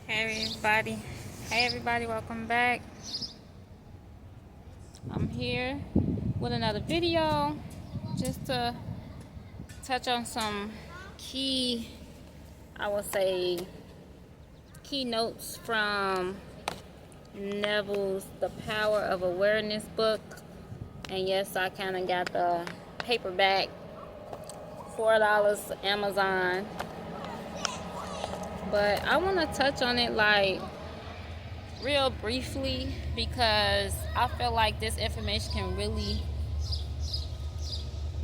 Hey everybody, welcome back. I'm here with another video just to touch on some key, I would say, keynotes from Neville's The Power of Awareness book. And yes, I kind of got the paperback, $4 Amazon. But I want to touch on it like real briefly because I feel like this information can really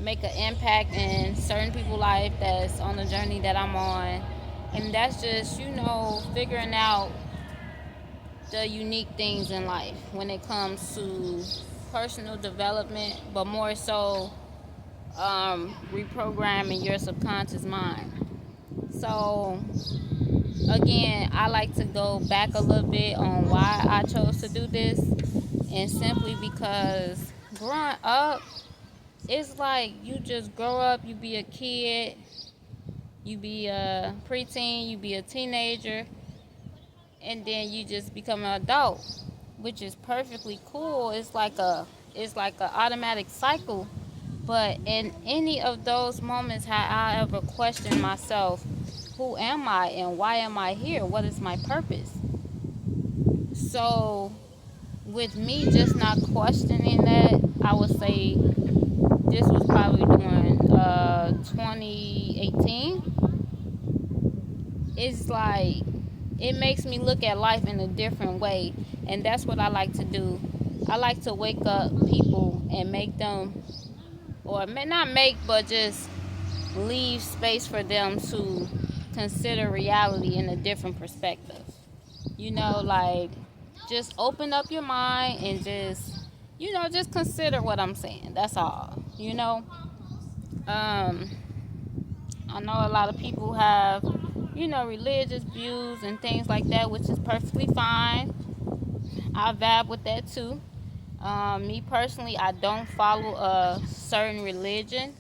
make an impact in certain people's life that's on the journey that I'm on. And that's just, figuring out the unique things in life when it comes to personal development, but more so reprogramming your subconscious mind. So again, I like to go back a little bit on why I chose to do this, and simply because growing up, it's like you just grow up, you be a kid, you be a preteen, you be a teenager, and then you just become an adult, which is perfectly cool. It's like a automatic cycle. But in any of those moments, have I ever questioned myself, who am I and why am I here? What is my purpose? So with me just not questioning that, I would say this was probably during 2018. It's like it makes me look at life in a different way, and that's what I like to do. I like to wake up people and make them, or may not make, but just leave space for them to consider reality in a different perspective. Like just open up your mind and just consider what I'm saying. That's all. I know a lot of people have, religious views and things like that, which is perfectly fine. I vibe with that too. Me personally, I don't follow a certain religion.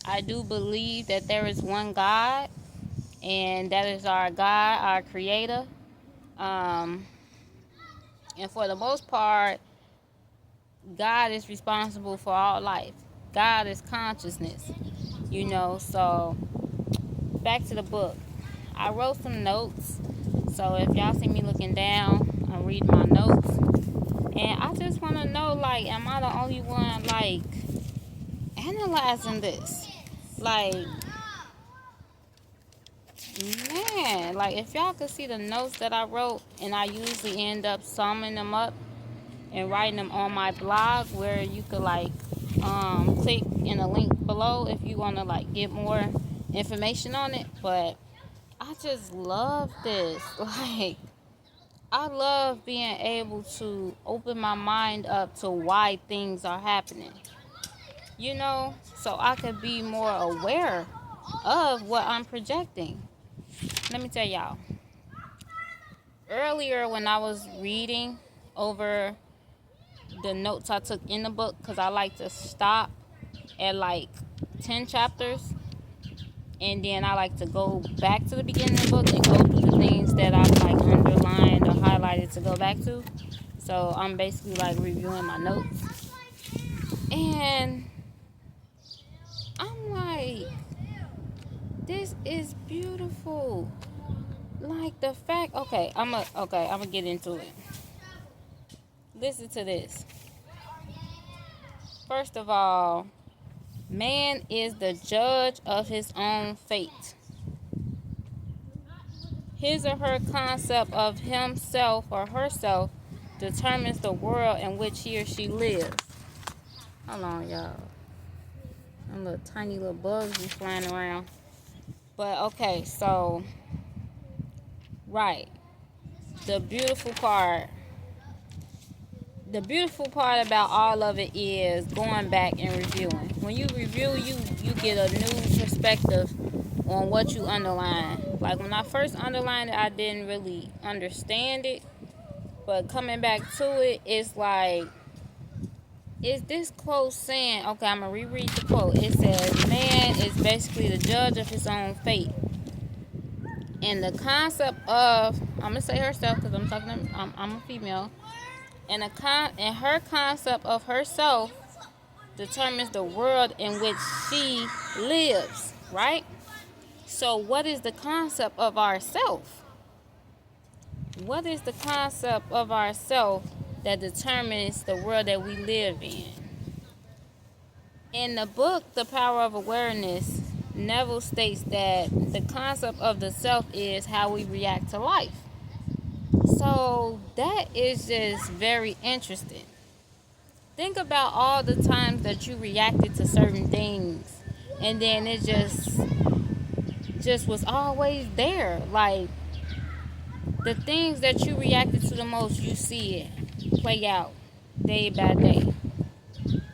I do believe that there is one God, and that is our God, our Creator. And for the most part, God is responsible for all life. God is consciousness, So back to the book. I wrote some notes, so if y'all see me looking down, I'm reading my notes. And I just want to know, like, am I the only one, like, analyzing this? Like, man, like, if y'all could see the notes that I wrote, and I usually end up summing them up and writing them on my blog, where you could, like, click in the link below if you want to, like, get more information on it. But I just love this. Like, I love being able to open my mind up to why things are happening, so I could be more aware of what I'm projecting. Let me tell y'all, earlier when I was reading over the notes I took in the book, because I like to stop at like 10 chapters, and then I like to go back to the beginning of the book and go through the things that I've like underlined or highlighted to go back to. So I'm basically like reviewing my notes, and I'm like, this is beautiful. Like the fact, I'm gonna get into it. Listen to this. First of all, man is the judge of his own fate. His or her concept of himself or herself determines the world in which he or she lives. Hold on, y'all. Them little tiny little bugs be flying around. But okay, so right. The beautiful part about all of it is going back and reviewing. When you review, you get a new perspective on what you underline. Like when I first underlined it, I didn't really understand it. But coming back to it, it's like, is this quote saying, okay, I'm going to reread the quote. It says, man is basically the judge of his own fate. And the concept of, I'm gonna say herself because I'm a female, and and her concept of herself determines the world in which she lives, right? So what is the concept of ourself? What is the concept of ourself that determines the world that we live in? In the book, The Power of Awareness, Neville states that the concept of the self is how we react to life. So that is just very interesting. Think about all the times that you reacted to certain things and then it just was always there. Like the things that you reacted to the most, you see it play out day by day.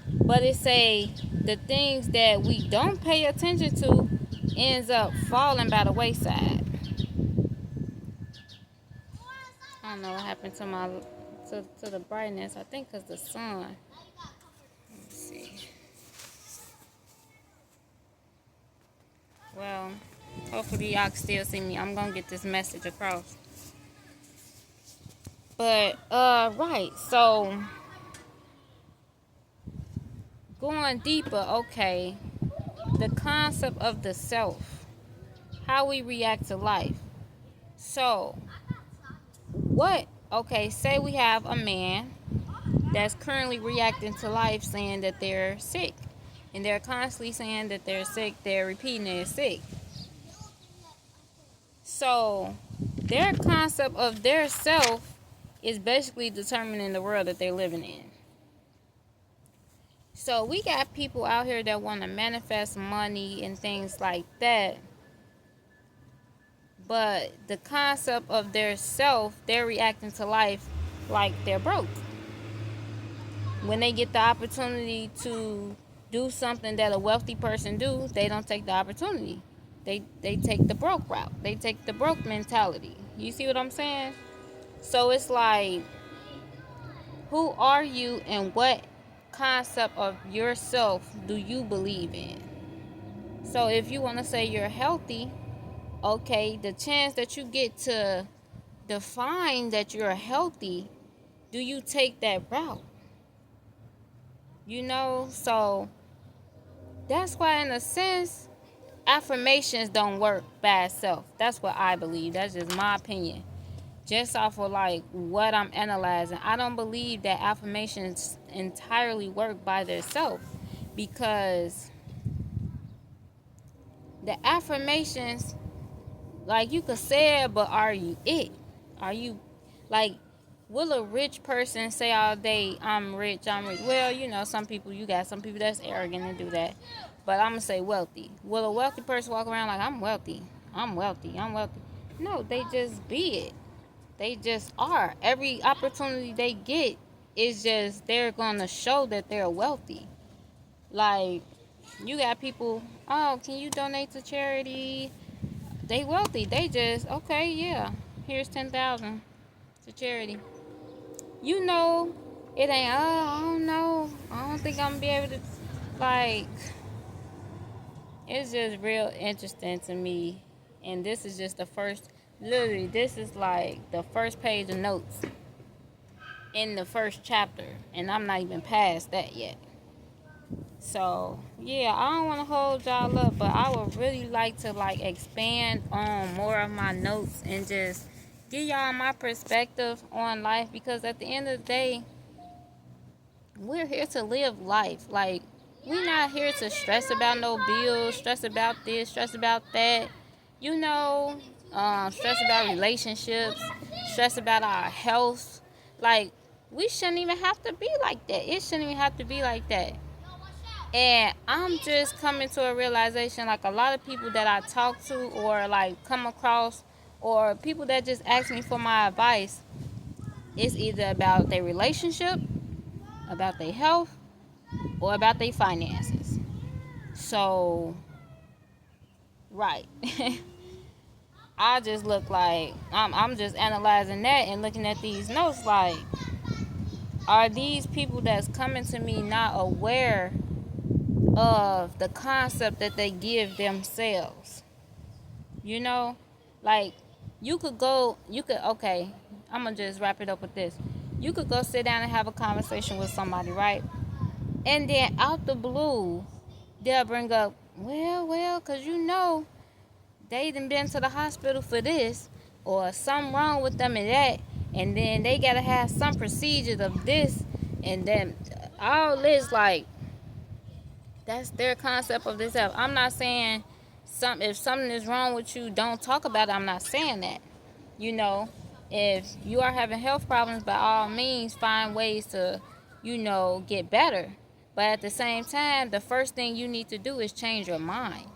But it say the things that we don't pay attention to ends up falling by the wayside. I don't know what happened to to the brightness. I think because the sun. Let me see. Well, hopefully y'all can still see me. I'm gonna get this message across. But right. So going deeper, okay. The concept of the self, how we react to life. So okay, say we have a man that's currently reacting to life saying that they're sick. And they're constantly saying that they're sick. They're repeating they're sick. So their concept of their self is basically determining the world that they're living in. So we got people out here that want to manifest money and things like that. But the concept of their self, they're reacting to life like they're broke. When they get the opportunity to do something that a wealthy person do, they don't take the opportunity. They take the broke route. They take the broke mentality. You see what I'm saying? So it's like, who are you and what concept of yourself do you believe in? So if you want to say you're healthy, okay, the chance that you get to define that you're healthy, do you take that route? You know, so that's why in a sense, affirmations don't work by itself. That's what I believe. That's just my opinion. Just off of like what I'm analyzing. I don't believe that affirmations entirely work by themselves, because the affirmations, like you could say it, but are you it? Are you, like, will a rich person say all day, I'm rich, I'm rich? Well, you know, some people that's arrogant and do that. But I'm going to say wealthy. Will a wealthy person walk around like, I'm wealthy, I'm wealthy, I'm wealthy? No, they just be it. They just are. Every opportunity they get is just, they're going to show that they're wealthy. Like, you got people, oh, can you donate to charity? They wealthy. They just, okay, yeah, here's 10,000 to charity. You know, it ain't, I don't know. I don't think I'm going to be able to, like, it's just real interesting to me. And this is just the first, literally, this is like the first page of notes in the first chapter. And I'm not even past that yet. So, yeah, I don't want to hold y'all up, but I would really like to, like, expand on more of my notes and just give y'all my perspective on life, because at the end of the day, we're here to live life. Like, we're not here to stress about no bills, stress about this, stress about that, you know, stress about relationships, stress about our health. Like, we shouldn't even have to be like that. It shouldn't even have to be like that. And I'm just coming to a realization, like, a lot of people that I talk to or like come across, or people that just ask me for my advice, it's either about their relationship, about their health, or about their finances. So, right. I just look like, I'm just analyzing that and looking at these notes like, are these people that's coming to me not aware of the concept that they give themselves? You know, Like, okay, I'm going to just wrap it up with this. You could go sit down and have a conversation with somebody, right? And then out the blue, they'll bring up, well, because they done been to the hospital for this, or something wrong with them and that, and then they got to have some procedures of this, and then all this, like, that's their concept of this stuff. I'm not saying if something is wrong with you, don't talk about it. I'm not saying that. If you are having health problems, by all means, find ways to, get better. But at the same time, the first thing you need to do is change your mind.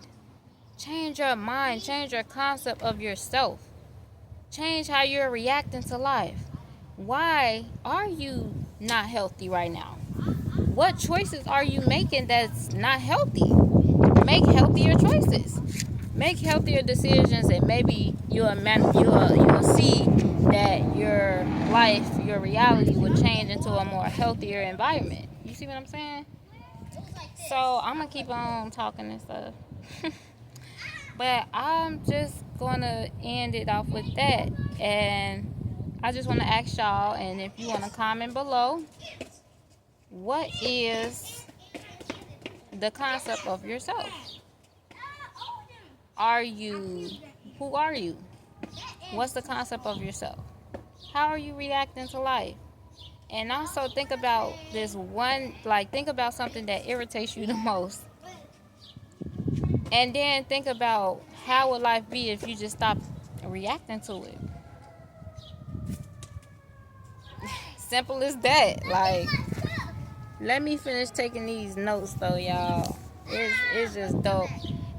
Change your mind. Change your concept of yourself. Change how you're reacting to life. Why are you not healthy right now? What choices are you making that's not healthy? Make healthier choices. Make healthier decisions, and maybe you'll see that your life, your reality will change into a more healthier environment. You see what I'm saying? So I'm gonna keep on talking and stuff. But I'm just gonna end it off with that. And I just wanna ask y'all, and if you wanna comment below, what is the concept of yourself? Who are you? What's the concept of yourself? How are you reacting to life? And also think about think about something that irritates you the most. And then think about how would life be if you just stopped reacting to it. Simple as that. Like, let me finish taking these notes though, y'all. It's just dope.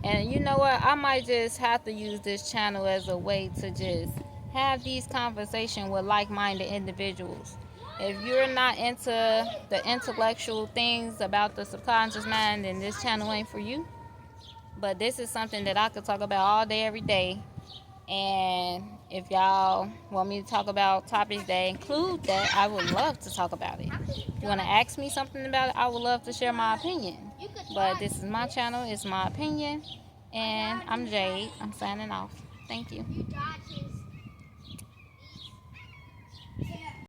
And you know what? I might just have to use this channel as a way to just have these conversations with like-minded individuals. If you're not into the intellectual things about the subconscious mind, then this channel ain't for you. But this is something that I could talk about all day, every day. And if y'all want me to talk about topics that include that, I would love to talk about it. If you want to ask me something about it, I would love to share my opinion. But this is my channel, it's my opinion, and I'm Jade. I'm signing off. Thank you.